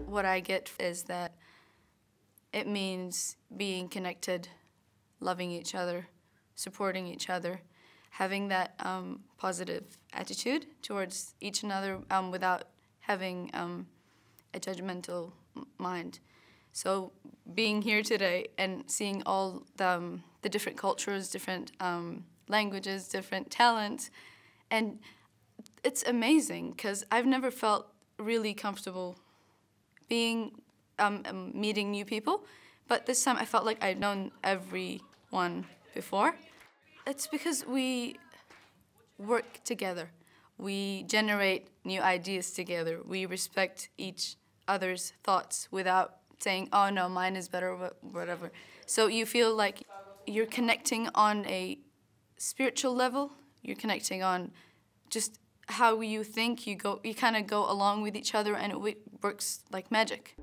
what I get is that it means being connected, loving each other, supporting each other, having that positive attitude towards each another without having a judgmental mind. So being here today and seeing all the different cultures, different languages, different talents, and it's amazing because I've never felt really comfortable being meeting new people, but this time I felt like I'd known everyone before. It's because we work together. We generate new ideas together. We respect each other's thoughts without saying, oh no, mine is better, whatever. So you feel like you're connecting on a spiritual level. You're connecting on just how you think. You kind of go along with each other, and it works like magic.